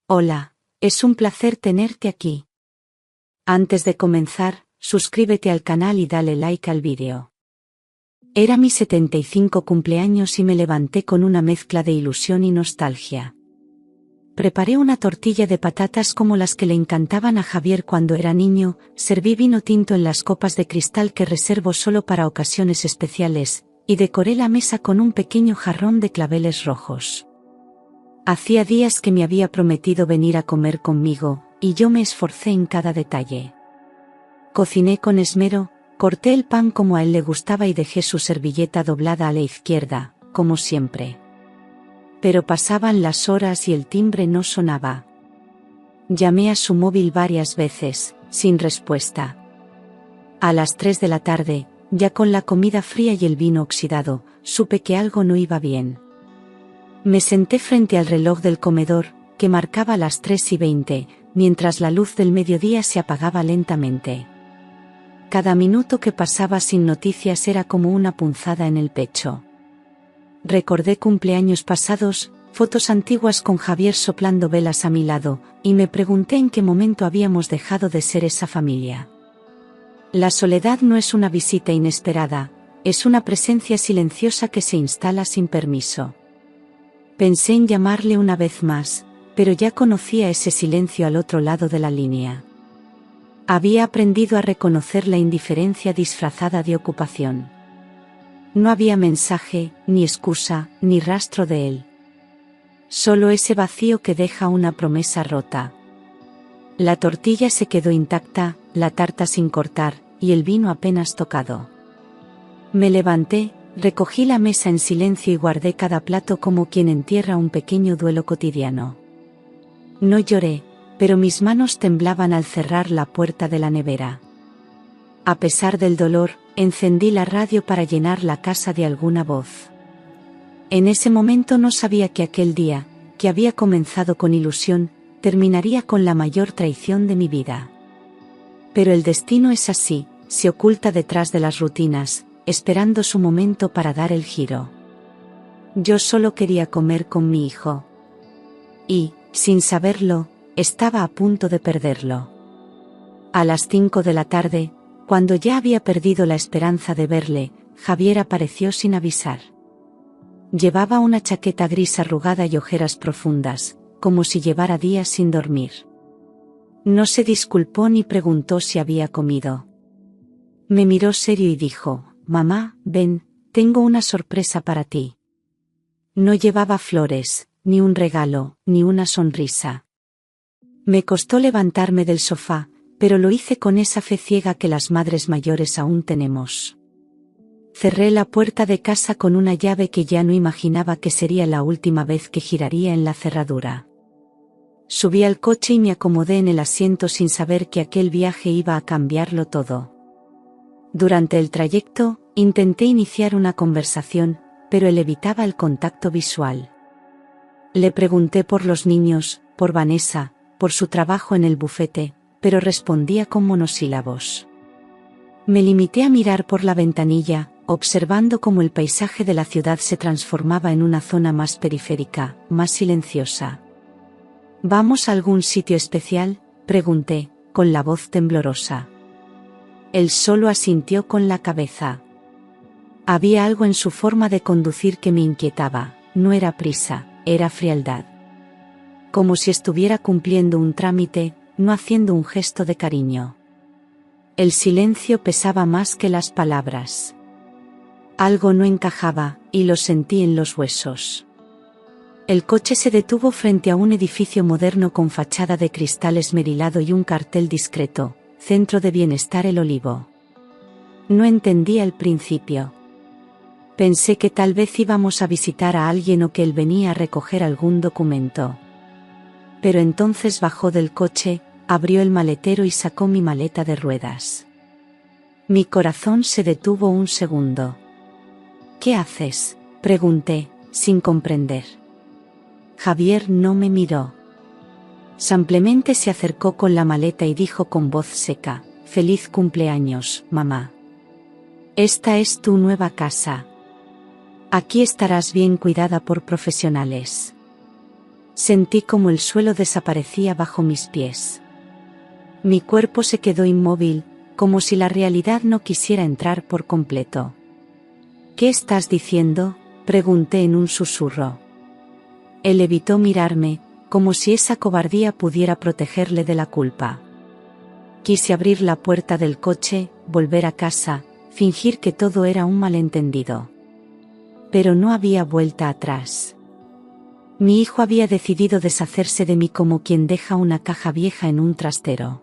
Hola, es un placer tenerte aquí. Antes de comenzar, suscríbete al canal y dale like al vídeo. Era mi 75 cumpleaños y me levanté con una mezcla de ilusión y nostalgia. Preparé una tortilla de patatas como las que le encantaban a Javier cuando era niño, serví vino tinto en las copas de cristal que reservo solo para ocasiones especiales, y decoré la mesa con un pequeño jarrón de claveles rojos. Hacía días que me había prometido venir a comer conmigo, y yo me esforcé en cada detalle. Cociné con esmero, corté el pan como a él le gustaba y dejé su servilleta doblada a la izquierda, como siempre. Pero pasaban las horas y el timbre no sonaba. Llamé a su móvil varias veces, sin respuesta. A las 3 de la tarde, ya con la comida fría y el vino oxidado, supe que algo no iba bien. Me senté frente al reloj del comedor, que marcaba las 3:20, mientras la luz del mediodía se apagaba lentamente. Cada minuto que pasaba sin noticias era como una punzada en el pecho. Recordé cumpleaños pasados, fotos antiguas con Javier soplando velas a mi lado, y me pregunté en qué momento habíamos dejado de ser esa familia. La soledad no es una visita inesperada, es una presencia silenciosa que se instala sin permiso. Pensé en llamarle una vez más, pero ya conocía ese silencio al otro lado de la línea. Había aprendido a reconocer la indiferencia disfrazada de ocupación. No había mensaje, ni excusa, ni rastro de él. Solo ese vacío que deja una promesa rota. La tortilla se quedó intacta, la tarta sin cortar, y el vino apenas tocado. Me levanté, recogí la mesa en silencio y guardé cada plato como quien entierra un pequeño duelo cotidiano. No lloré, pero mis manos temblaban al cerrar la puerta de la nevera. A pesar del dolor, encendí la radio para llenar la casa de alguna voz. En ese momento no sabía que aquel día, que había comenzado con ilusión, terminaría con la mayor traición de mi vida. Pero el destino es así, se oculta detrás de las rutinas, esperando su momento para dar el giro. Yo solo quería comer con mi hijo. Y, sin saberlo, estaba a punto de perderlo. A las 5 de la tarde, cuando ya había perdido la esperanza de verle, Javier apareció sin avisar. Llevaba una chaqueta gris arrugada y ojeras profundas, como si llevara días sin dormir. No se disculpó ni preguntó si había comido. Me miró serio y dijo: «Mamá, ven, tengo una sorpresa para ti». No llevaba flores, ni un regalo, ni una sonrisa. Me costó levantarme del sofá, pero lo hice con esa fe ciega que las madres mayores aún tenemos. Cerré la puerta de casa con una llave que ya no imaginaba que sería la última vez que giraría en la cerradura. Subí al coche y me acomodé en el asiento sin saber que aquel viaje iba a cambiarlo todo. Durante el trayecto, intenté iniciar una conversación, pero él evitaba el contacto visual. Le pregunté por los niños, por Vanessa, por su trabajo en el bufete, pero respondía con monosílabos. Me limité a mirar por la ventanilla, observando cómo el paisaje de la ciudad se transformaba en una zona más periférica, más silenciosa. ¿Vamos a algún sitio especial?, pregunté, con la voz temblorosa. Él solo asintió con la cabeza. Había algo en su forma de conducir que me inquietaba, no era prisa, era frialdad. Como si estuviera cumpliendo un trámite, no haciendo un gesto de cariño. El silencio pesaba más que las palabras. Algo no encajaba, y lo sentí en los huesos. El coche se detuvo frente a un edificio moderno con fachada de cristal esmerilado y un cartel discreto: Centro de Bienestar El Olivo. No entendía el principio. Pensé que tal vez íbamos a visitar a alguien o que él venía a recoger algún documento. Pero entonces bajó del coche, abrió el maletero y sacó mi maleta de ruedas. Mi corazón se detuvo un segundo. «¿Qué haces?», pregunté, sin comprender. Javier no me miró. Simplemente se acercó con la maleta y dijo con voz seca: «Feliz cumpleaños, mamá. Esta es tu nueva casa. Aquí estarás bien cuidada por profesionales». Sentí como el suelo desaparecía bajo mis pies. Mi cuerpo se quedó inmóvil, como si la realidad no quisiera entrar por completo. ¿Qué estás diciendo?, pregunté en un susurro. Él evitó mirarme, como si esa cobardía pudiera protegerle de la culpa. Quise abrir la puerta del coche, volver a casa, fingir que todo era un malentendido. Pero no había vuelta atrás. Mi hijo había decidido deshacerse de mí como quien deja una caja vieja en un trastero.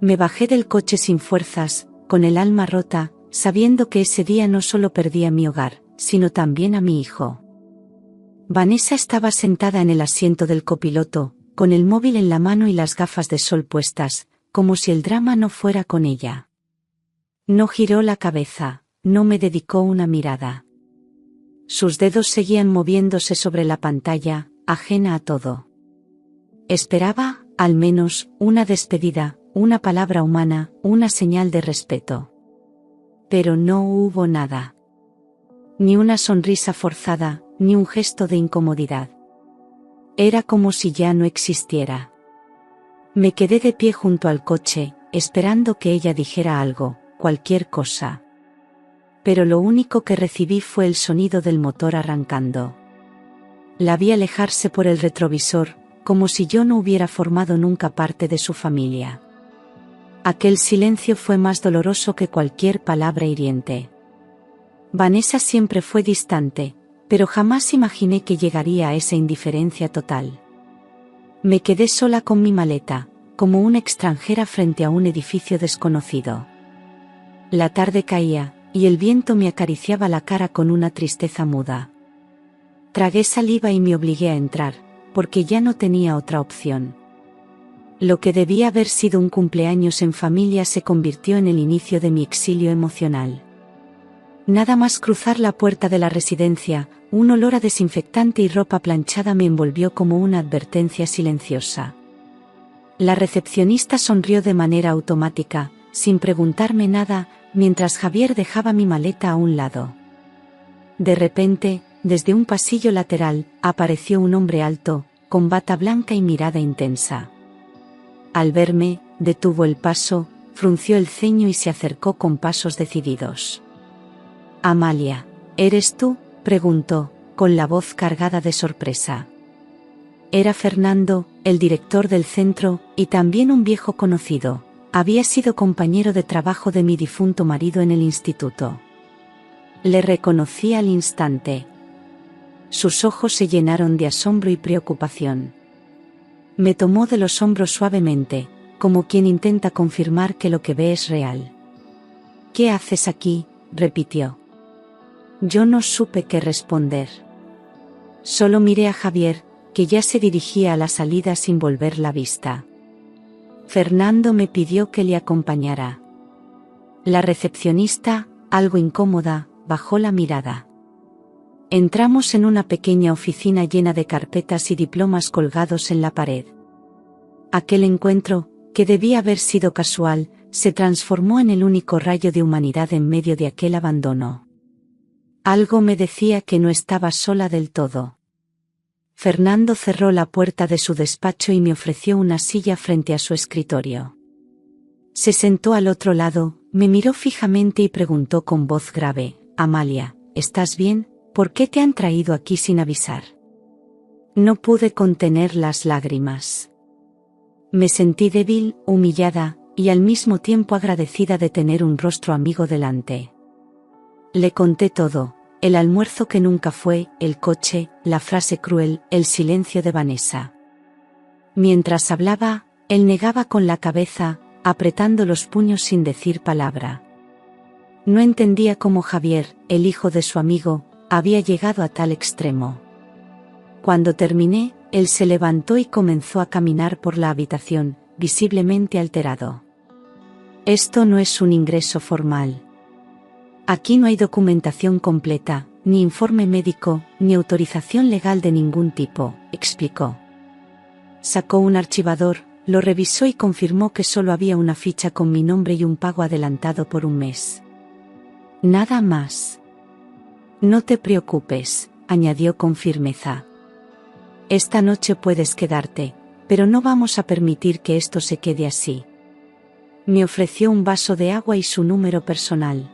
Me bajé del coche sin fuerzas, con el alma rota, sabiendo que ese día no solo perdía mi hogar, sino también a mi hijo. Vanessa estaba sentada en el asiento del copiloto, con el móvil en la mano y las gafas de sol puestas, como si el drama no fuera con ella. No giró la cabeza, no me dedicó una mirada. Sus dedos seguían moviéndose sobre la pantalla, ajena a todo. Esperaba, al menos, una despedida, una palabra humana, una señal de respeto. Pero no hubo nada. Ni una sonrisa forzada, ni un gesto de incomodidad. Era como si ya no existiera. Me quedé de pie junto al coche, esperando que ella dijera algo, cualquier cosa. Pero lo único que recibí fue el sonido del motor arrancando. La vi alejarse por el retrovisor, como si yo no hubiera formado nunca parte de su familia. Aquel silencio fue más doloroso que cualquier palabra hiriente. Vanessa siempre fue distante, pero jamás imaginé que llegaría a esa indiferencia total. Me quedé sola con mi maleta, como una extranjera frente a un edificio desconocido. La tarde caía, y el viento me acariciaba la cara con una tristeza muda. Tragué saliva y me obligué a entrar, porque ya no tenía otra opción. Lo que debía haber sido un cumpleaños en familia se convirtió en el inicio de mi exilio emocional. Nada más cruzar la puerta de la residencia, un olor a desinfectante y ropa planchada me envolvió como una advertencia silenciosa. La recepcionista sonrió de manera automática, sin preguntarme nada, mientras Javier dejaba mi maleta a un lado. De repente, desde un pasillo lateral, apareció un hombre alto, con bata blanca y mirada intensa. Al verme, detuvo el paso, frunció el ceño y se acercó con pasos decididos. «Amalia, ¿eres tú?», preguntó, con la voz cargada de sorpresa. Era Fernando, el director del centro, y también un viejo conocido. Había sido compañero de trabajo de mi difunto marido en el instituto. Le reconocí al instante. Sus ojos se llenaron de asombro y preocupación. Me tomó de los hombros suavemente, como quien intenta confirmar que lo que ve es real. «¿Qué haces aquí?», repitió. Yo no supe qué responder. Solo miré a Javier, que ya se dirigía a la salida sin volver la vista. Fernando me pidió que le acompañara. La recepcionista, algo incómoda, bajó la mirada. Entramos en una pequeña oficina llena de carpetas y diplomas colgados en la pared. Aquel encuentro, que debía haber sido casual, se transformó en el único rayo de humanidad en medio de aquel abandono. Algo me decía que no estaba sola del todo. Fernando cerró la puerta de su despacho y me ofreció una silla frente a su escritorio. Se sentó al otro lado, me miró fijamente y preguntó con voz grave: «Amalia, ¿estás bien? ¿Por qué te han traído aquí sin avisar?». No pude contener las lágrimas. Me sentí débil, humillada, y al mismo tiempo agradecida de tener un rostro amigo delante. Le conté todo: el almuerzo que nunca fue, el coche, la frase cruel, el silencio de Vanessa. Mientras hablaba, él negaba con la cabeza, apretando los puños sin decir palabra. No entendía cómo Javier, el hijo de su amigo, había llegado a tal extremo. Cuando terminé, él se levantó y comenzó a caminar por la habitación, visiblemente alterado. «Esto no es un ingreso formal. Aquí no hay documentación completa, ni informe médico, ni autorización legal de ningún tipo», explicó. Sacó un archivador, lo revisó y confirmó que solo había una ficha con mi nombre y un pago adelantado por un mes. «Nada más». «No te preocupes», añadió con firmeza. Esta noche puedes quedarte, pero no vamos a permitir que esto se quede así. Me ofreció un vaso de agua y su número personal.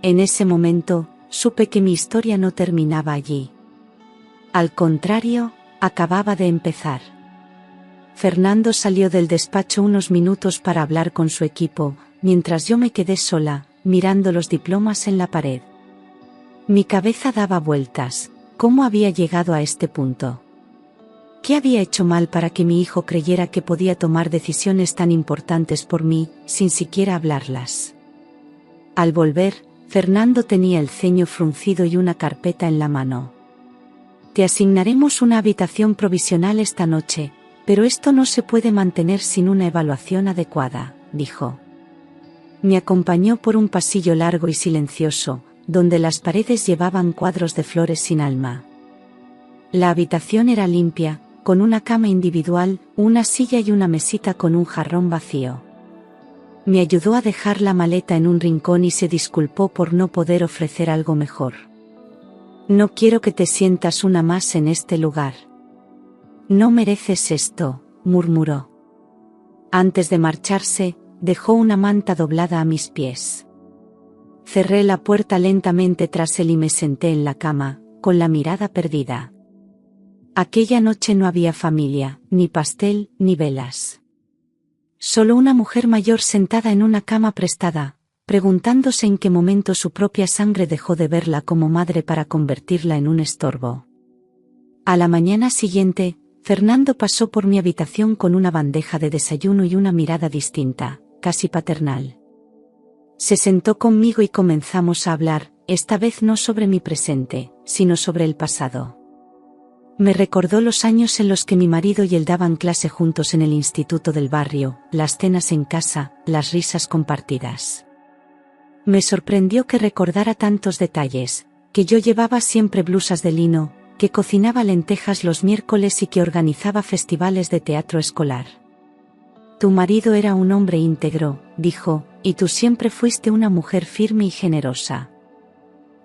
En ese momento, supe que mi historia no terminaba allí. Al contrario, acababa de empezar. Fernando salió del despacho unos minutos para hablar con su equipo, mientras yo me quedé sola, mirando los diplomas en la pared. Mi cabeza daba vueltas. ¿Cómo había llegado a este punto? ¿Qué había hecho mal para que mi hijo creyera que podía tomar decisiones tan importantes por mí, sin siquiera hablarlas? Al volver, Fernando tenía el ceño fruncido y una carpeta en la mano. Te asignaremos una habitación provisional esta noche, pero esto no se puede mantener sin una evaluación adecuada, dijo. Me acompañó por un pasillo largo y silencioso, donde las paredes llevaban cuadros de flores sin alma. La habitación era limpia, con una cama individual, una silla y una mesita con un jarrón vacío. Me ayudó a dejar la maleta en un rincón y se disculpó por no poder ofrecer algo mejor. No quiero que te sientas una más en este lugar. No mereces esto, murmuró. Antes de marcharse, dejó una manta doblada a mis pies. Cerré la puerta lentamente tras él y me senté en la cama, con la mirada perdida. Aquella noche no había familia, ni pastel, ni velas. Solo una mujer mayor sentada en una cama prestada, preguntándose en qué momento su propia sangre dejó de verla como madre para convertirla en un estorbo. A la mañana siguiente, Fernando pasó por mi habitación con una bandeja de desayuno y una mirada distinta, casi paternal. Se sentó conmigo y comenzamos a hablar, esta vez no sobre mi presente, sino sobre el pasado. Me recordó los años en los que mi marido y él daban clase juntos en el instituto del barrio, las cenas en casa, las risas compartidas. Me sorprendió que recordara tantos detalles, que yo llevaba siempre blusas de lino, que cocinaba lentejas los miércoles y que organizaba festivales de teatro escolar. Tu marido era un hombre íntegro, dijo, y tú siempre fuiste una mujer firme y generosa.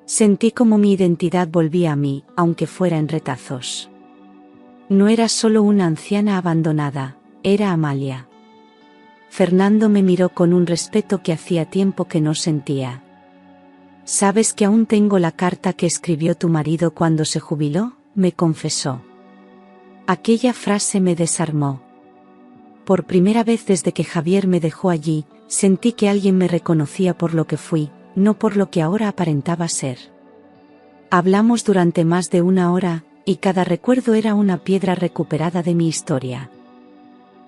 Sentí como mi identidad volvía a mí, aunque fuera en retazos. No era solo una anciana abandonada, era Amalia. Fernando me miró con un respeto que hacía tiempo que no sentía. ¿Sabes que aún tengo la carta que escribió tu marido cuando se jubiló?, me confesó. Aquella frase me desarmó. Por primera vez desde que Javier me dejó allí, sentí que alguien me reconocía por lo que fui, no por lo que ahora aparentaba ser. Hablamos durante más de una hora, y cada recuerdo era una piedra recuperada de mi historia.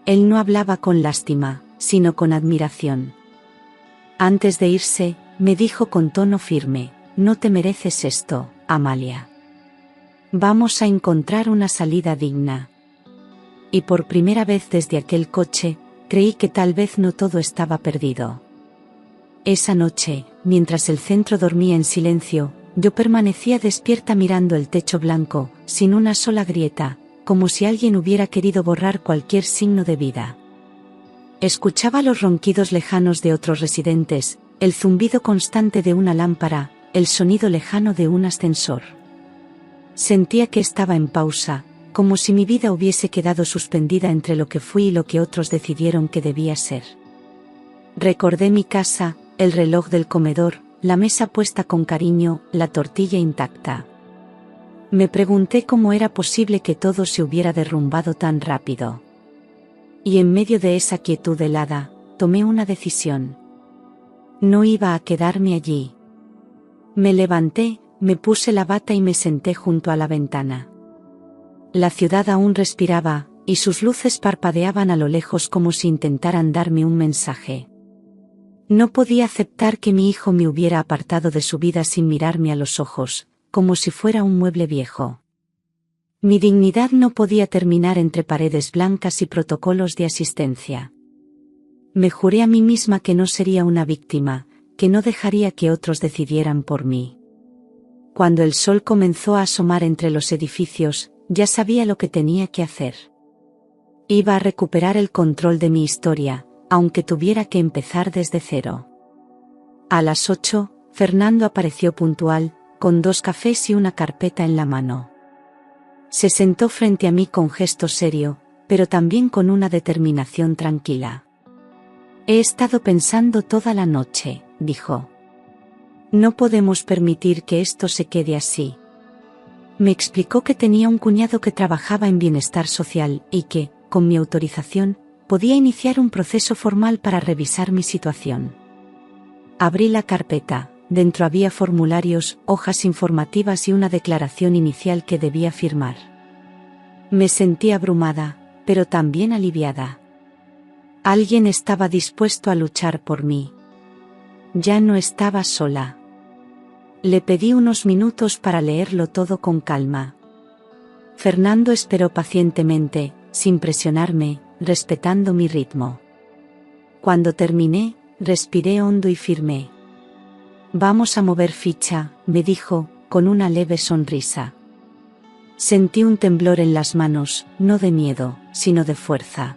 Él no hablaba con lástima, sino con admiración. Antes de irse, me dijo con tono firme, no te mereces esto, Amalia. Vamos a encontrar una salida digna. Y por primera vez desde aquel coche, creí que tal vez no todo estaba perdido. Esa noche, mientras el centro dormía en silencio, yo permanecía despierta mirando el techo blanco, sin una sola grieta, como si alguien hubiera querido borrar cualquier signo de vida. Escuchaba los ronquidos lejanos de otros residentes, el zumbido constante de una lámpara, el sonido lejano de un ascensor. Sentía que estaba en pausa, como si mi vida hubiese quedado suspendida entre lo que fui y lo que otros decidieron que debía ser. Recordé mi casa, el reloj del comedor, la mesa puesta con cariño, la tortilla intacta. Me pregunté cómo era posible que todo se hubiera derrumbado tan rápido. Y en medio de esa quietud helada, tomé una decisión. No iba a quedarme allí. Me levanté, me puse la bata y me senté junto a la ventana. La ciudad aún respiraba, y sus luces parpadeaban a lo lejos como si intentaran darme un mensaje. No podía aceptar que mi hijo me hubiera apartado de su vida sin mirarme a los ojos, como si fuera un mueble viejo. Mi dignidad no podía terminar entre paredes blancas y protocolos de asistencia. Me juré a mí misma que no sería una víctima, que no dejaría que otros decidieran por mí. Cuando el sol comenzó a asomar entre los edificios, ya sabía lo que tenía que hacer. Iba a recuperar el control de mi historia, aunque tuviera que empezar desde cero. A las 8, Fernando apareció puntual, con 2 cafés y una carpeta en la mano. Se sentó frente a mí con gesto serio, pero también con una determinación tranquila. He estado pensando toda la noche, dijo. No podemos permitir que esto se quede así. Me explicó que tenía un cuñado que trabajaba en bienestar social y que, con mi autorización, podía iniciar un proceso formal para revisar mi situación. Abrí la carpeta. Dentro había formularios, hojas informativas y una declaración inicial que debía firmar. Me sentí abrumada, pero también aliviada. Alguien estaba dispuesto a luchar por mí. Ya no estaba sola. Le pedí unos minutos para leerlo todo con calma. Fernando esperó pacientemente, sin presionarme, respetando mi ritmo. Cuando terminé, respiré hondo y firmé. Vamos a mover ficha, me dijo, con una leve sonrisa. Sentí un temblor en las manos, no de miedo, sino de fuerza.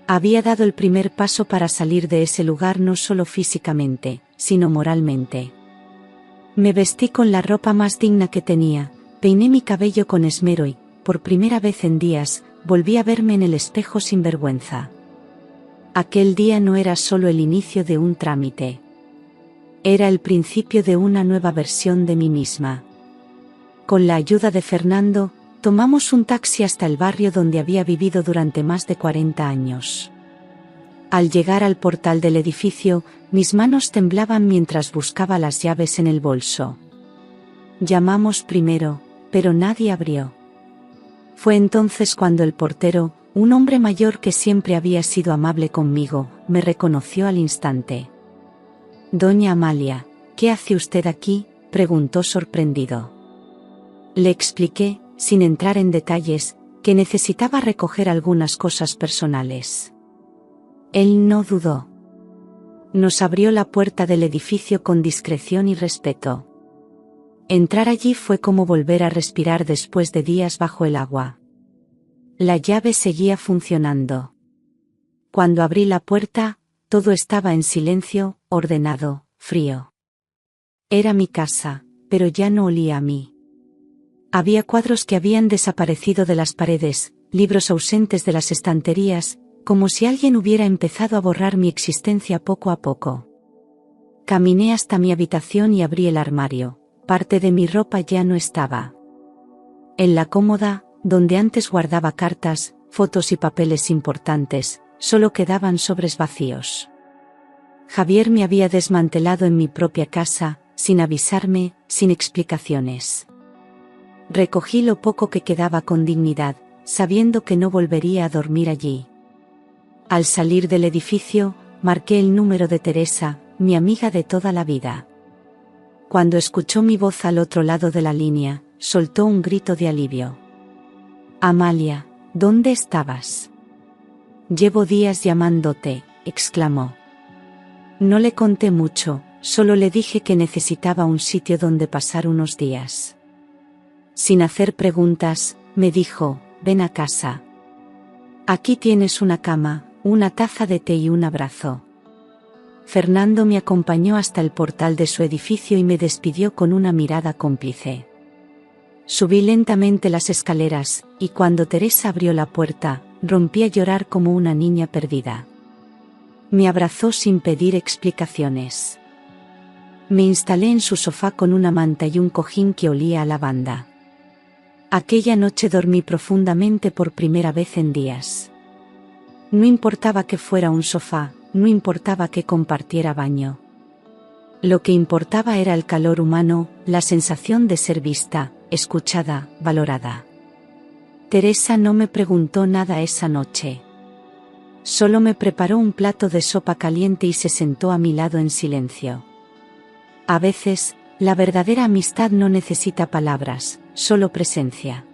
Había dado el primer paso para salir de ese lugar no solo físicamente, sino moralmente. Me vestí con la ropa más digna que tenía, peiné mi cabello con esmero y, por primera vez en días, volví a verme en el espejo sin vergüenza. Aquel día no era solo el inicio de un trámite. Era el principio de una nueva versión de mí misma. Con la ayuda de Fernando, tomamos un taxi hasta el barrio donde había vivido durante más de 40 años. Al llegar al portal del edificio, mis manos temblaban mientras buscaba las llaves en el bolso. Llamamos primero, pero nadie abrió. Fue entonces cuando el portero, un hombre mayor que siempre había sido amable conmigo, me reconoció al instante. Doña Amalia, ¿qué hace usted aquí?, preguntó sorprendido. Le expliqué, sin entrar en detalles, que necesitaba recoger algunas cosas personales. Él no dudó. Nos abrió la puerta del edificio con discreción y respeto. Entrar allí fue como volver a respirar después de días bajo el agua. La llave seguía funcionando. Cuando abrí la puerta, todo estaba en silencio, ordenado, frío. Era mi casa, pero ya no olía a mí. Había cuadros que habían desaparecido de las paredes, libros ausentes de las estanterías, como si alguien hubiera empezado a borrar mi existencia poco a poco. Caminé hasta mi habitación y abrí el armario. Parte de mi ropa ya no estaba. En la cómoda, donde antes guardaba cartas, fotos y papeles importantes, solo quedaban sobres vacíos. Javier me había desmantelado en mi propia casa, sin avisarme, sin explicaciones. Recogí lo poco que quedaba con dignidad, sabiendo que no volvería a dormir allí. Al salir del edificio, marqué el número de Teresa, mi amiga de toda la vida. Cuando escuchó mi voz al otro lado de la línea, soltó un grito de alivio. Amalia, ¿dónde estabas? Llevo días llamándote, exclamó. No le conté mucho, solo le dije que necesitaba un sitio donde pasar unos días. Sin hacer preguntas, me dijo, ven a casa. Aquí tienes una cama, una taza de té y un abrazo. Fernando me acompañó hasta el portal de su edificio y me despidió con una mirada cómplice. Subí lentamente las escaleras, y cuando Teresa abrió la puerta, rompí a llorar como una niña perdida. Me abrazó sin pedir explicaciones. Me instalé en su sofá con una manta y un cojín que olía a lavanda. Aquella noche dormí profundamente por primera vez en días. No importaba que fuera un sofá, no importaba que compartiera baño. Lo que importaba era el calor humano, la sensación de ser vista, escuchada, valorada. Teresa no me preguntó nada esa noche. Solo me preparó un plato de sopa caliente y se sentó a mi lado en silencio. A veces, la verdadera amistad no necesita palabras, solo presencia.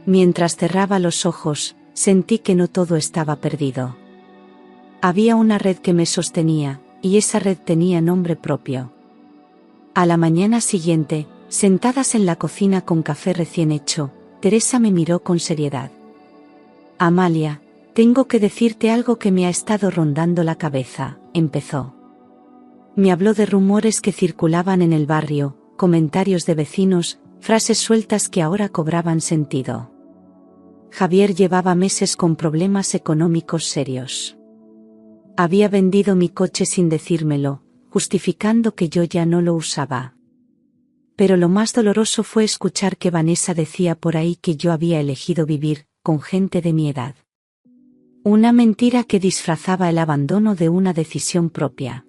Mientras cerraba los ojos, sentí que no todo estaba perdido. Había una red que me sostenía, y esa red tenía nombre propio. A la mañana siguiente, sentadas en la cocina con café recién hecho, Teresa me miró con seriedad. Amalia, tengo que decirte algo que me ha estado rondando la cabeza, empezó. Me habló de rumores que circulaban en el barrio, comentarios de vecinos, frases sueltas que ahora cobraban sentido. Javier llevaba meses con problemas económicos serios. Había vendido mi coche sin decírmelo, justificando que yo ya no lo usaba. Pero lo más doloroso fue escuchar que Vanessa decía por ahí que yo había elegido vivir con gente de mi edad. Una mentira que disfrazaba el abandono de una decisión propia.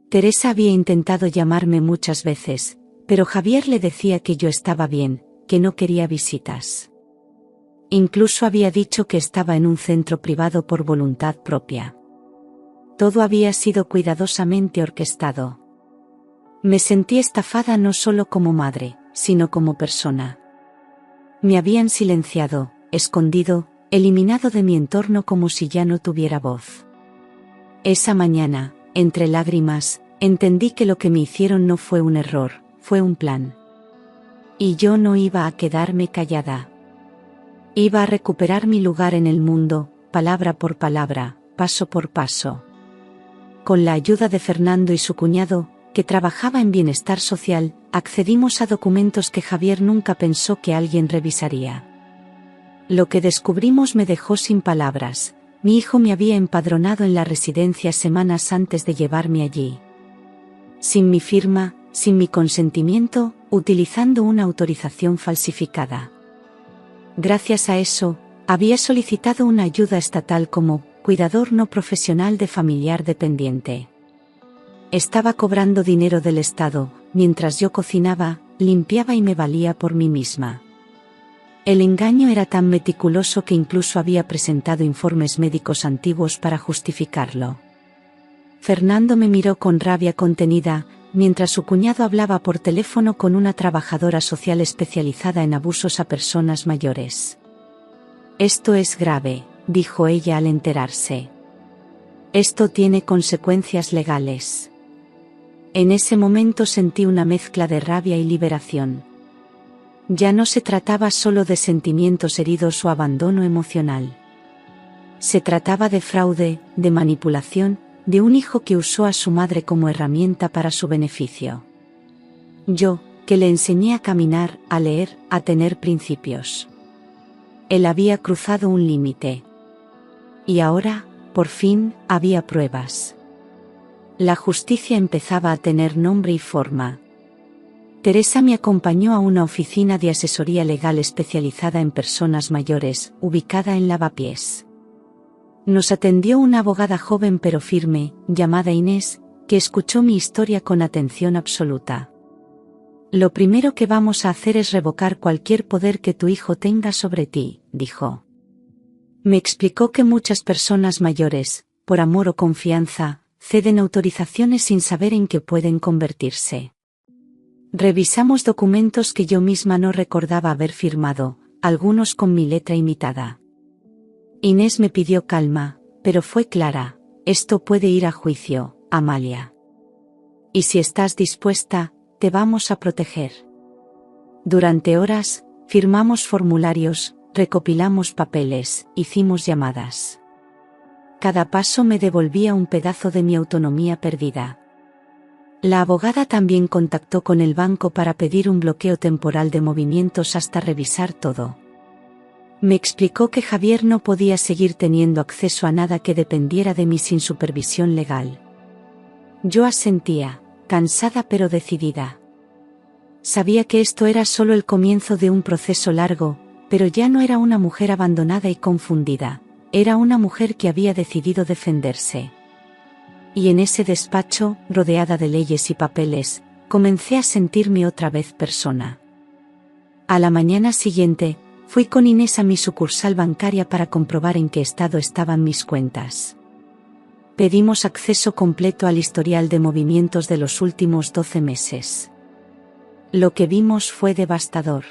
Teresa había intentado llamarme muchas veces, pero Javier le decía que yo estaba bien, que no quería visitas. Incluso había dicho que estaba en un centro privado por voluntad propia. Todo había sido cuidadosamente orquestado. Me sentí estafada no solo como madre, sino como persona. Me habían silenciado, escondido, eliminado de mi entorno como si ya no tuviera voz. Esa mañana, entre lágrimas, entendí que lo que me hicieron no fue un error, fue un plan. Y yo no iba a quedarme callada. Iba a recuperar mi lugar en el mundo, palabra por palabra, paso por paso. Con la ayuda de Fernando y su cuñado, que trabajaba en bienestar social, accedimos a documentos que Javier nunca pensó que alguien revisaría. Lo que descubrimos me dejó sin palabras. Mi hijo me había empadronado en la residencia semanas antes de llevarme allí. Sin mi firma, sin mi consentimiento, utilizando una autorización falsificada. Gracias a eso, había solicitado una ayuda estatal como cuidador no profesional de familiar dependiente. Estaba cobrando dinero del Estado, mientras yo cocinaba, limpiaba y me valía por mí misma. El engaño era tan meticuloso que incluso había presentado informes médicos antiguos para justificarlo. Fernando me miró con rabia contenida, mientras su cuñado hablaba por teléfono con una trabajadora social especializada en abusos a personas mayores. Esto es grave, dijo ella al enterarse. Esto tiene consecuencias legales. En ese momento sentí una mezcla de rabia y liberación. Ya no se trataba solo de sentimientos heridos o abandono emocional. Se trataba de fraude, de manipulación, de un hijo que usó a su madre como herramienta para su beneficio. Yo, que le enseñé a caminar, a leer, a tener principios. Él había cruzado un límite. Y ahora, por fin, había pruebas. La justicia empezaba a tener nombre y forma. Teresa me acompañó a una oficina de asesoría legal especializada en personas mayores, ubicada en Lavapiés. Nos atendió una abogada joven pero firme, llamada Inés, que escuchó mi historia con atención absoluta. Lo primero que vamos a hacer es revocar cualquier poder que tu hijo tenga sobre ti, dijo. Me explicó que muchas personas mayores, por amor o confianza, ceden autorizaciones sin saber en qué pueden convertirse. Revisamos documentos que yo misma no recordaba haber firmado, algunos con mi letra imitada. Inés me pidió calma, pero fue clara: esto puede ir a juicio, Amalia. Y si estás dispuesta, te vamos a proteger. Durante horas, firmamos formularios, recopilamos papeles, hicimos llamadas. Cada paso me devolvía un pedazo de mi autonomía perdida. La abogada también contactó con el banco para pedir un bloqueo temporal de movimientos hasta revisar todo. Me explicó que Javier no podía seguir teniendo acceso a nada que dependiera de mí sin supervisión legal. Yo asentía, cansada pero decidida. Sabía que esto era solo el comienzo de un proceso largo, pero ya no era una mujer abandonada y confundida, era una mujer que había decidido defenderse. Y en ese despacho, rodeada de leyes y papeles, comencé a sentirme otra vez persona. A la mañana siguiente, fui con Inés a mi sucursal bancaria para comprobar en qué estado estaban mis cuentas. Pedimos acceso completo al historial de movimientos de los últimos 12 meses. Lo que vimos fue devastador.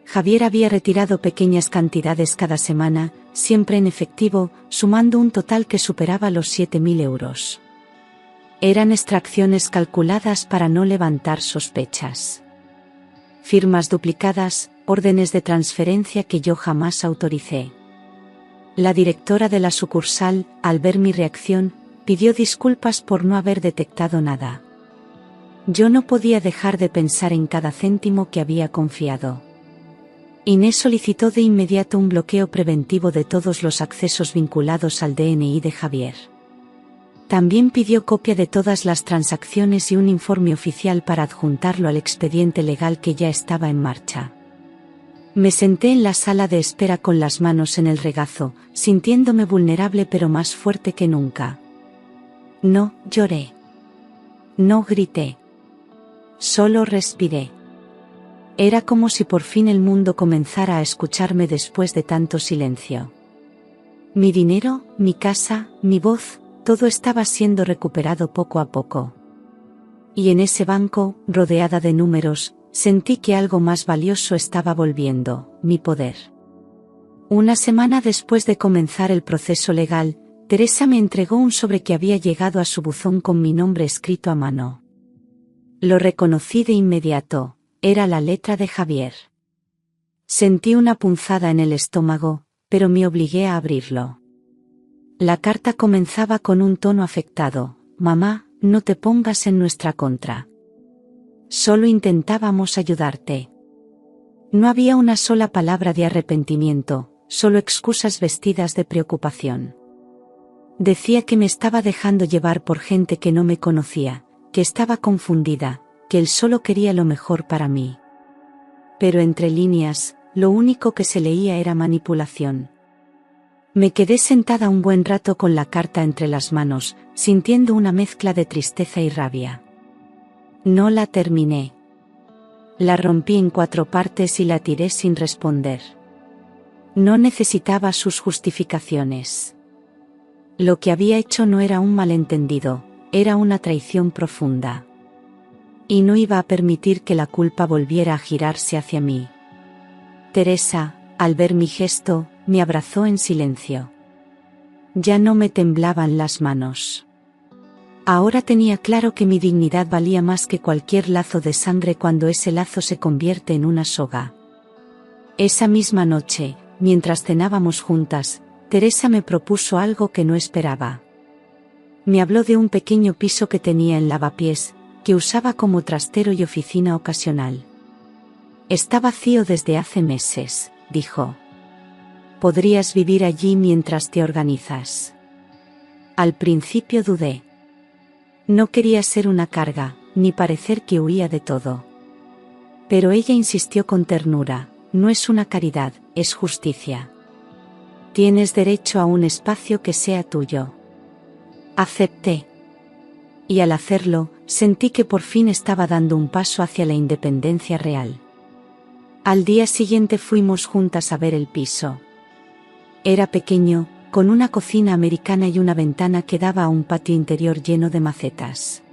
Javier había retirado pequeñas cantidades cada semana, siempre en efectivo, sumando un total que superaba los 7.000 euros. Eran extracciones calculadas para no levantar sospechas. Firmas duplicadas, órdenes de transferencia que yo jamás autoricé. La directora de la sucursal, al ver mi reacción, pidió disculpas por no haber detectado nada. Yo no podía dejar de pensar en cada céntimo que había confiado. Inés solicitó de inmediato un bloqueo preventivo de todos los accesos vinculados al DNI de Javier. También pidió copia de todas las transacciones y un informe oficial para adjuntarlo al expediente legal que ya estaba en marcha. Me senté en la sala de espera con las manos en el regazo, sintiéndome vulnerable pero más fuerte que nunca. No lloré. No grité. Solo respiré. Era como si por fin el mundo comenzara a escucharme después de tanto silencio. Mi dinero, mi casa, mi voz, todo estaba siendo recuperado poco a poco. Y en ese banco, rodeada de números, sentí que algo más valioso estaba volviendo, mi poder. Una semana después de comenzar el proceso legal, Teresa me entregó un sobre que había llegado a su buzón con mi nombre escrito a mano. Lo reconocí de inmediato, era la letra de Javier. Sentí una punzada en el estómago, pero me obligué a abrirlo. La carta comenzaba con un tono afectado: mamá, no te pongas en nuestra contra. Solo intentábamos ayudarte. No había una sola palabra de arrepentimiento, solo excusas vestidas de preocupación. Decía que me estaba dejando llevar por gente que no me conocía, que estaba confundida, que él solo quería lo mejor para mí. Pero entre líneas, lo único que se leía era manipulación. Me quedé sentada un buen rato con la carta entre las manos, sintiendo una mezcla de tristeza y rabia. No la terminé. La rompí en 4 partes y la tiré sin responder. No necesitaba sus justificaciones. Lo que había hecho no era un malentendido, era una traición profunda. Y no iba a permitir que la culpa volviera a girarse hacia mí. Teresa, al ver mi gesto, me abrazó en silencio. Ya no me temblaban las manos. Ahora tenía claro que mi dignidad valía más que cualquier lazo de sangre cuando ese lazo se convierte en una soga. Esa misma noche, mientras cenábamos juntas, Teresa me propuso algo que no esperaba. Me habló de un pequeño piso que tenía en Lavapiés, que usaba como trastero y oficina ocasional. Está vacío desde hace meses, dijo. Podrías vivir allí mientras te organizas. Al principio dudé. No quería ser una carga, ni parecer que huía de todo. Pero ella insistió con ternura: no es una caridad, es justicia. Tienes derecho a un espacio que sea tuyo. Acepté. Y al hacerlo, sentí que por fin estaba dando un paso hacia la independencia real. Al día siguiente fuimos juntas a ver el piso. Era pequeño, con una cocina americana y una ventana que daba a un patio interior lleno de macetas.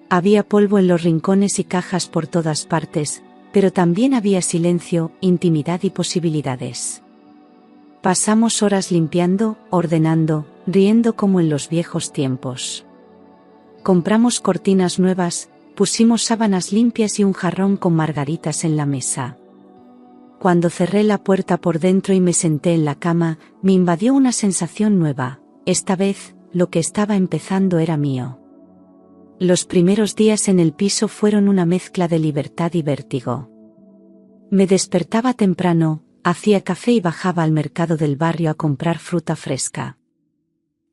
Había polvo en los rincones y cajas por todas partes, pero también había silencio, intimidad y posibilidades. Pasamos horas limpiando, ordenando, riendo como en los viejos tiempos. Compramos cortinas nuevas, pusimos sábanas limpias y un jarrón con margaritas en la mesa. Cuando cerré la puerta por dentro y me senté en la cama, me invadió una sensación nueva. Esta vez, lo que estaba empezando era mío. Los primeros días en el piso fueron una mezcla de libertad y vértigo. Me despertaba temprano, hacía café y bajaba al mercado del barrio a comprar fruta fresca.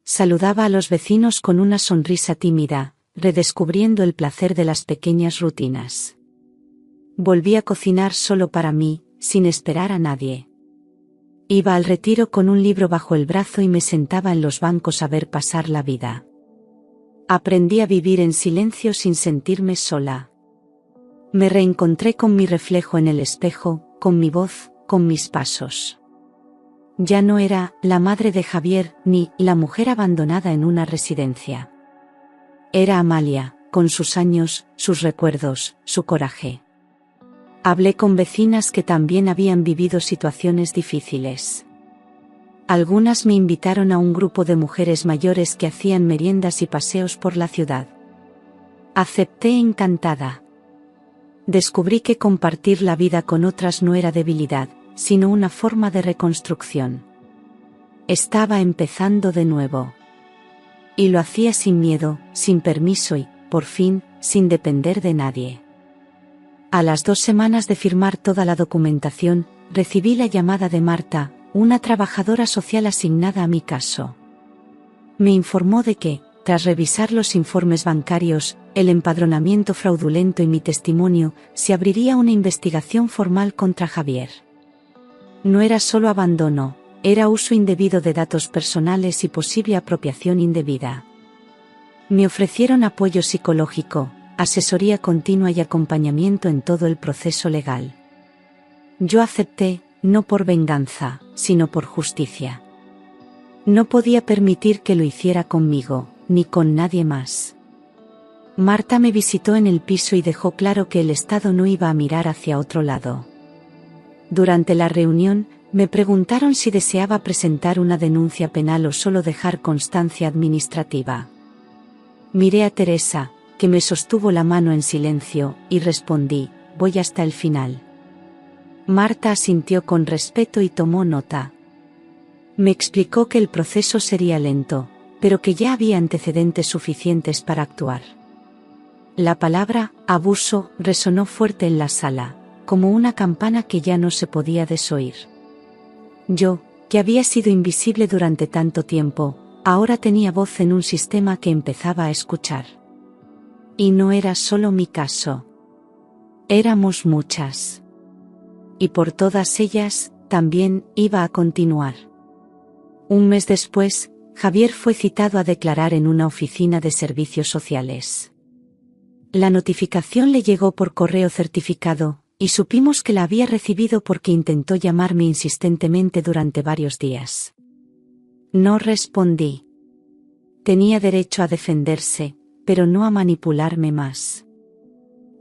Saludaba a los vecinos con una sonrisa tímida, redescubriendo el placer de las pequeñas rutinas. Volví a cocinar solo para mí, sin esperar a nadie. Iba al retiro con un libro bajo el brazo y me sentaba en los bancos a ver pasar la vida. Aprendí a vivir en silencio sin sentirme sola. Me reencontré con mi reflejo en el espejo, con mi voz, con mis pasos. Ya no era la madre de Javier, ni la mujer abandonada en una residencia. Era Amalia, con sus años, sus recuerdos, su coraje. Hablé con vecinas que también habían vivido situaciones difíciles. Algunas me invitaron a un grupo de mujeres mayores que hacían meriendas y paseos por la ciudad. Acepté encantada. Descubrí que compartir la vida con otras no era debilidad, sino una forma de reconstrucción. Estaba empezando de nuevo. Y lo hacía sin miedo, sin permiso y, por fin, sin depender de nadie. A las 2 semanas de firmar toda la documentación, recibí la llamada de Marta, una trabajadora social asignada a mi caso. Me informó de que, tras revisar los informes bancarios, el empadronamiento fraudulento y mi testimonio, se abriría una investigación formal contra Javier. No era solo abandono, era uso indebido de datos personales y posible apropiación indebida. Me ofrecieron apoyo psicológico, asesoría continua y acompañamiento en todo el proceso legal. Yo acepté, no por venganza, sino por justicia. No podía permitir que lo hiciera conmigo, ni con nadie más. Marta me visitó en el piso y dejó claro que el Estado no iba a mirar hacia otro lado. Durante la reunión, me preguntaron si deseaba presentar una denuncia penal o solo dejar constancia administrativa. Miré a Teresa, que me sostuvo la mano en silencio, y respondí, voy hasta el final. Marta asintió con respeto y tomó nota. Me explicó que el proceso sería lento, pero que ya había antecedentes suficientes para actuar. La palabra abuso resonó fuerte en la sala, como una campana que ya no se podía desoír. Yo, que había sido invisible durante tanto tiempo, ahora tenía voz en un sistema que empezaba a escuchar. Y no era solo mi caso. Éramos muchas. Y por todas ellas, también iba a continuar. Un mes después, Javier fue citado a declarar en una oficina de servicios sociales. La notificación le llegó por correo certificado, y supimos que la había recibido porque intentó llamarme insistentemente durante varios días. No respondí. Tenía derecho a defenderse, pero no a manipularme más.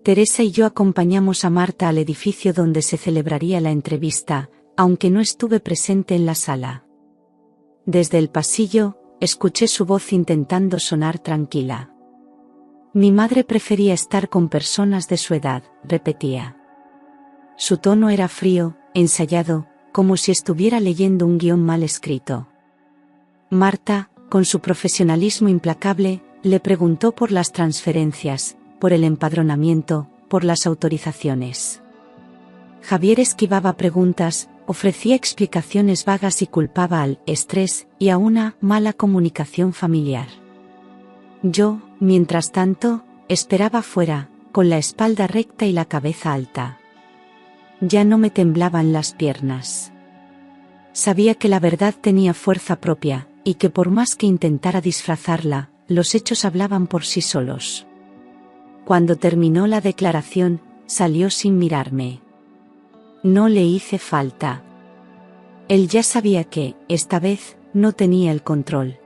Teresa y yo acompañamos a Marta al edificio donde se celebraría la entrevista, aunque no estuve presente en la sala. Desde el pasillo, escuché su voz intentando sonar tranquila. Mi madre prefería estar con personas de su edad, repetía. Su tono era frío, ensayado, como si estuviera leyendo un guión mal escrito. Marta, con su profesionalismo implacable, le preguntó por las transferencias, por el empadronamiento, por las autorizaciones. Javier esquivaba preguntas, ofrecía explicaciones vagas y culpaba al estrés y a una mala comunicación familiar. Yo, mientras tanto, esperaba fuera, con la espalda recta y la cabeza alta. Ya no me temblaban las piernas. Sabía que la verdad tenía fuerza propia, y que por más que intentara disfrazarla, los hechos hablaban por sí solos. Cuando terminó la declaración, salió sin mirarme. No le hice falta. Él ya sabía que, esta vez, no tenía el control.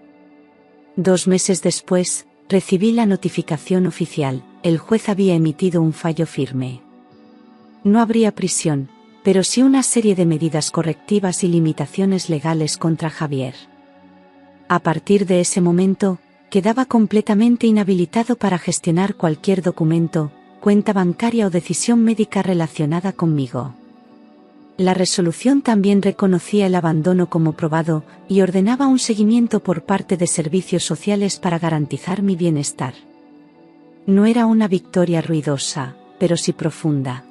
2 meses después, recibí la notificación oficial, el juez había emitido un fallo firme. No habría prisión, pero sí una serie de medidas correctivas y limitaciones legales contra Javier. A partir de ese momento, quedaba completamente inhabilitado para gestionar cualquier documento, cuenta bancaria o decisión médica relacionada conmigo. La resolución también reconocía el abandono como probado y ordenaba un seguimiento por parte de servicios sociales para garantizar mi bienestar. No era una victoria ruidosa, pero sí profunda.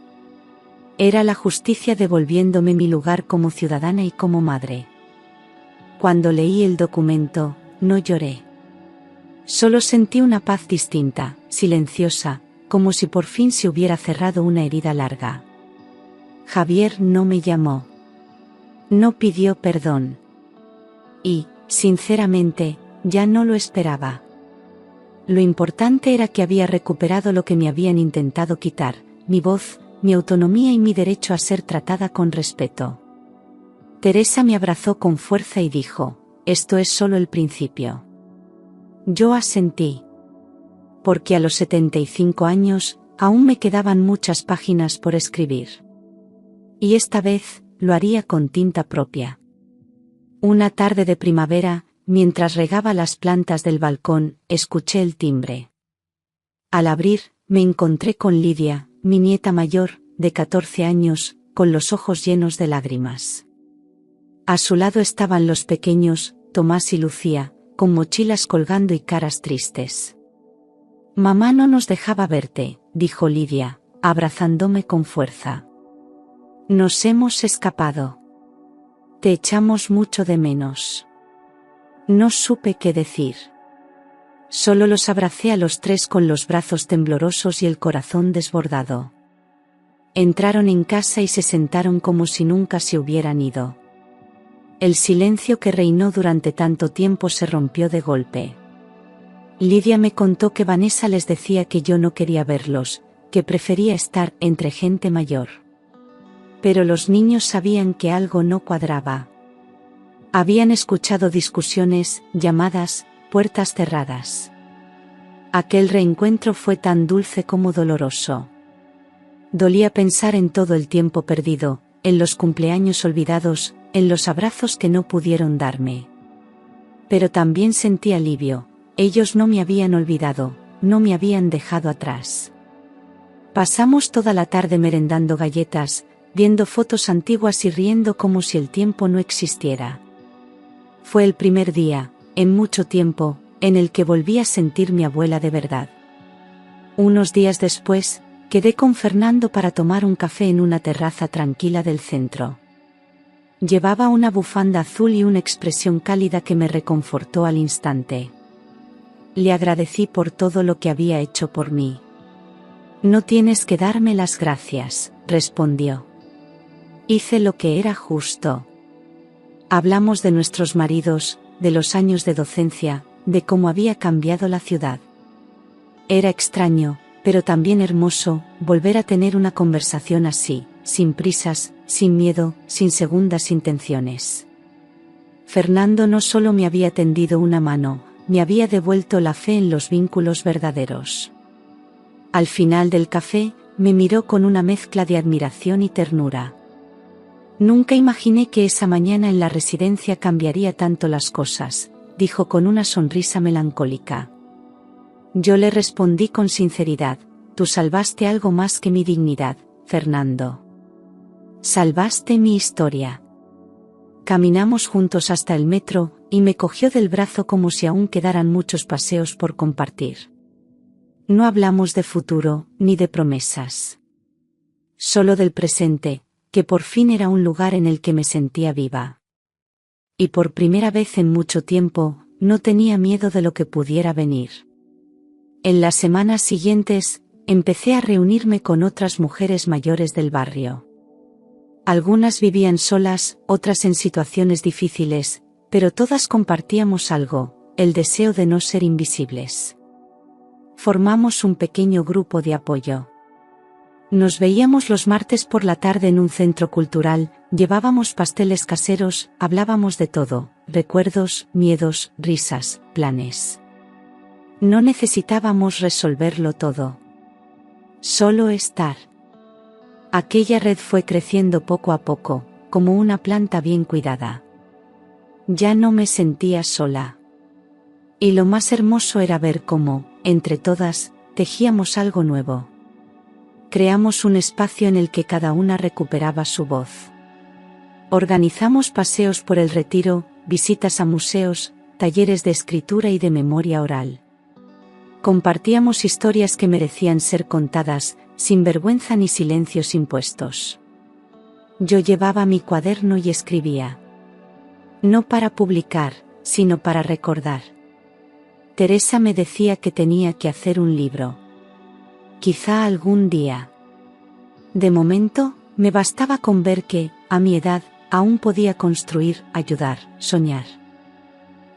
Era la justicia devolviéndome mi lugar como ciudadana y como madre. Cuando leí el documento, no lloré. Solo sentí una paz distinta, silenciosa, como si por fin se hubiera cerrado una herida larga. Javier no me llamó. No pidió perdón. Y, sinceramente, ya no lo esperaba. Lo importante era que había recuperado lo que me habían intentado quitar, mi voz, mi autonomía y mi derecho a ser tratada con respeto. Teresa me abrazó con fuerza y dijo, esto es solo el principio. Yo asentí. Porque a los 75 años, aún me quedaban muchas páginas por escribir. Y esta vez, lo haría con tinta propia. Una tarde de primavera, mientras regaba las plantas del balcón, escuché el timbre. Al abrir, me encontré con Lidia, mi nieta mayor, de 14 años, con los ojos llenos de lágrimas. A su lado estaban los pequeños, Tomás y Lucía, con mochilas colgando y caras tristes. Mamá no nos dejaba verte, dijo Lidia, abrazándome con fuerza. Nos hemos escapado. Te echamos mucho de menos. No supe qué decir. Solo los abracé a los tres con los brazos temblorosos y el corazón desbordado. Entraron en casa y se sentaron como si nunca se hubieran ido. El silencio que reinó durante tanto tiempo se rompió de golpe. Lidia me contó que Vanessa les decía que yo no quería verlos, que prefería estar entre gente mayor. Pero los niños sabían que algo no cuadraba. Habían escuchado discusiones, llamadas, puertas cerradas. Aquel reencuentro fue tan dulce como doloroso. Dolía pensar en todo el tiempo perdido, en los cumpleaños olvidados, en los abrazos que no pudieron darme. Pero también sentí alivio, ellos no me habían olvidado, no me habían dejado atrás. Pasamos toda la tarde merendando galletas, viendo fotos antiguas y riendo como si el tiempo no existiera. Fue el primer día, en mucho tiempo, en el que volví a sentir mi abuela de verdad. Unos días después, quedé con Fernando para tomar un café en una terraza tranquila del centro. Llevaba una bufanda azul y una expresión cálida que me reconfortó al instante. Le agradecí por todo lo que había hecho por mí. No tienes que darme las gracias, respondió. Hice lo que era justo. Hablamos de nuestros maridos, de los años de docencia, de cómo había cambiado la ciudad. Era extraño, pero también hermoso, volver a tener una conversación así, sin prisas, sin miedo, sin segundas intenciones. Fernando no solo me había tendido una mano, me había devuelto la fe en los vínculos verdaderos. Al final del café, me miró con una mezcla de admiración y ternura. Nunca imaginé que esa mañana en la residencia cambiaría tanto las cosas, dijo con una sonrisa melancólica. Yo le respondí con sinceridad, tú salvaste algo más que mi dignidad, Fernando. Salvaste mi historia. Caminamos juntos hasta el metro, y me cogió del brazo como si aún quedaran muchos paseos por compartir. No hablamos de futuro, ni de promesas. Solo del presente, que por fin era un lugar en el que me sentía viva. Y por primera vez en mucho tiempo, no tenía miedo de lo que pudiera venir. En las semanas siguientes, empecé a reunirme con otras mujeres mayores del barrio. Algunas vivían solas, otras en situaciones difíciles, pero todas compartíamos algo, el deseo de no ser invisibles. Formamos un pequeño grupo de apoyo. Nos veíamos los martes por la tarde en un centro cultural, llevábamos pasteles caseros, hablábamos de todo, recuerdos, miedos, risas, planes. No necesitábamos resolverlo todo. Solo estar. Aquella red fue creciendo poco a poco, como una planta bien cuidada. Ya no me sentía sola. Y lo más hermoso era ver cómo, entre todas, tejíamos algo nuevo. Creamos un espacio en el que cada una recuperaba su voz. Organizamos paseos por el Retiro, visitas a museos, talleres de escritura y de memoria oral. Compartíamos historias que merecían ser contadas, sin vergüenza ni silencios impuestos. Yo llevaba mi cuaderno y escribía. No para publicar, sino para recordar. Teresa me decía que tenía que hacer un libro. Quizá algún día. De momento, me bastaba con ver que, a mi edad, aún podía construir, ayudar, soñar.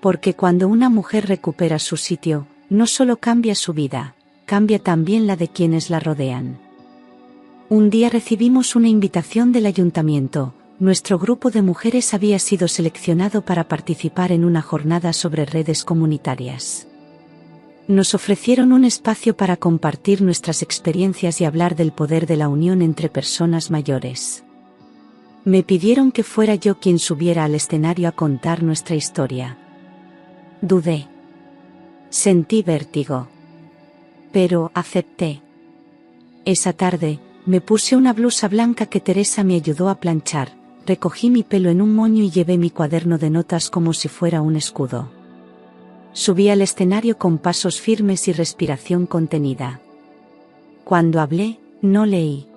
Porque cuando una mujer recupera su sitio, no solo cambia su vida, cambia también la de quienes la rodean. Un día recibimos una invitación del ayuntamiento. Nuestro grupo de mujeres había sido seleccionado para participar en una jornada sobre redes comunitarias. Nos ofrecieron un espacio para compartir nuestras experiencias y hablar del poder de la unión entre personas mayores. Me pidieron que fuera yo quien subiera al escenario a contar nuestra historia. Dudé. Sentí vértigo. Pero acepté. Esa tarde, me puse una blusa blanca que Teresa me ayudó a planchar, recogí mi pelo en un moño y llevé mi cuaderno de notas como si fuera un escudo. Subí al escenario con pasos firmes y respiración contenida. Cuando hablé, no leí.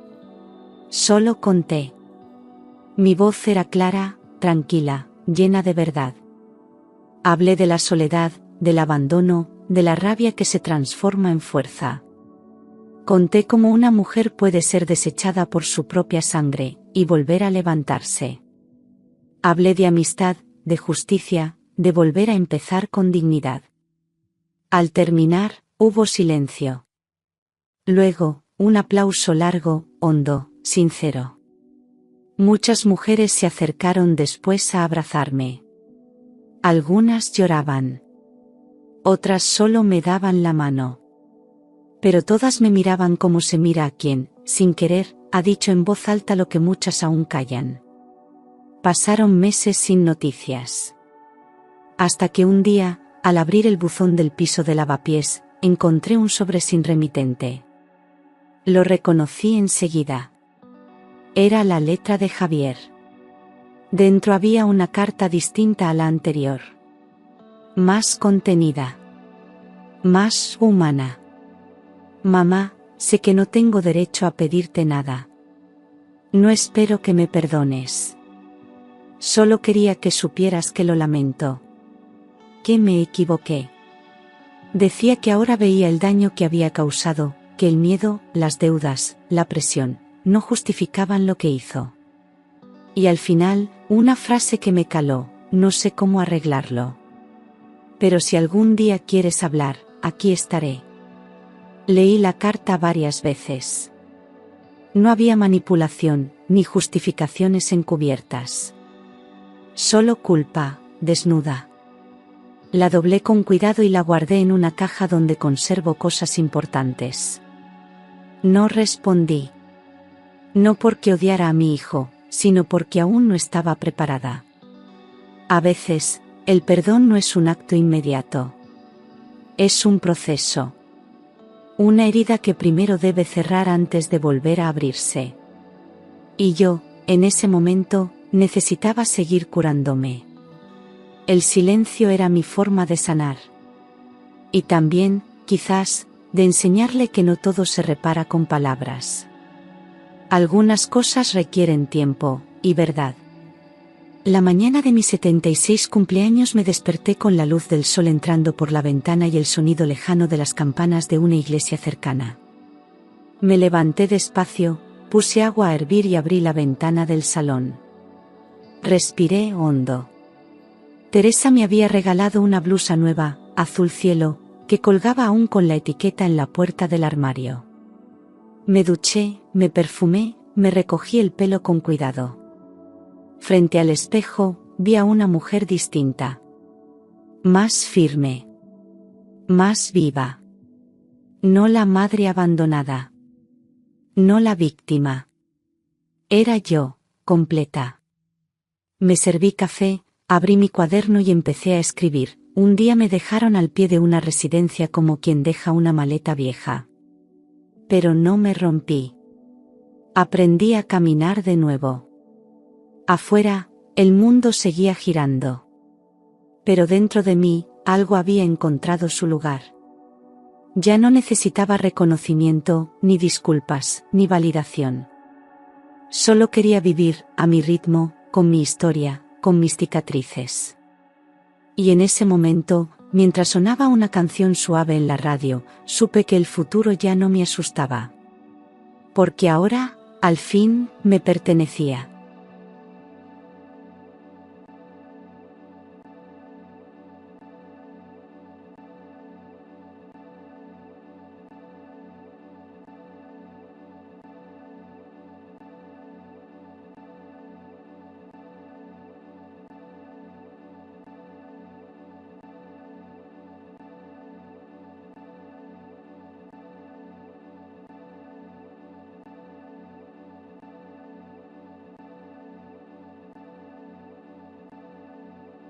Solo conté. Mi voz era clara, tranquila, llena de verdad. Hablé de la soledad, del abandono, de la rabia que se transforma en fuerza. Conté cómo una mujer puede ser desechada por su propia sangre, y volver a levantarse. Hablé de amistad, de justicia, de volver a empezar con dignidad. Al terminar, hubo silencio. Luego, un aplauso largo, hondo, sincero. Muchas mujeres se acercaron después a abrazarme. Algunas lloraban. Otras solo me daban la mano. Pero todas me miraban como se mira a quien, sin querer, ha dicho en voz alta lo que muchas aún callan. Pasaron meses sin noticias. Hasta que un día, al abrir el buzón del piso de lavapiés, encontré un sobre sin remitente. Lo reconocí enseguida. Era la letra de Javier. Dentro había una carta distinta a la anterior. Más contenida. Más humana. Mamá, sé que no tengo derecho a pedirte nada. No espero que me perdones. Solo quería que supieras que lo lamento. Que me equivoqué. Decía que ahora veía el daño que había causado, que el miedo, las deudas, la presión, no justificaban lo que hizo. Y al final, una frase que me caló, no sé cómo arreglarlo. Pero si algún día quieres hablar, aquí estaré. Leí la carta varias veces. No había manipulación, ni justificaciones encubiertas. Solo culpa, desnuda. La doblé con cuidado y la guardé en una caja donde conservo cosas importantes. No respondí. No porque odiara a mi hijo, sino porque aún no estaba preparada. A veces, el perdón no es un acto inmediato. Es un proceso. Una herida que primero debe cerrar antes de volver a abrirse. Y yo, en ese momento, necesitaba seguir curándome. El silencio era mi forma de sanar. Y también, quizás, de enseñarle que no todo se repara con palabras. Algunas cosas requieren tiempo, y verdad. La mañana de mi 76 cumpleaños me desperté con la luz del sol entrando por la ventana y el sonido lejano de las campanas de una iglesia cercana. Me levanté despacio, puse agua a hervir y abrí la ventana del salón. Respiré hondo. Teresa me había regalado una blusa nueva, azul cielo, que colgaba aún con la etiqueta en la puerta del armario. Me duché, me perfumé, me recogí el pelo con cuidado. Frente al espejo, vi a una mujer distinta. Más firme. Más viva. No la madre abandonada. No la víctima. Era yo, completa. Me serví café, abrí mi cuaderno y empecé a escribir. Un día me dejaron al pie de una residencia como quien deja una maleta vieja. Pero no me rompí. Aprendí a caminar de nuevo. Afuera, el mundo seguía girando. Pero dentro de mí, algo había encontrado su lugar. Ya no necesitaba reconocimiento, ni disculpas, ni validación. Solo quería vivir, a mi ritmo, con mi historia, con mis cicatrices. Y en ese momento, mientras sonaba una canción suave en la radio, supe que el futuro ya no me asustaba. Porque ahora, al fin, me pertenecía.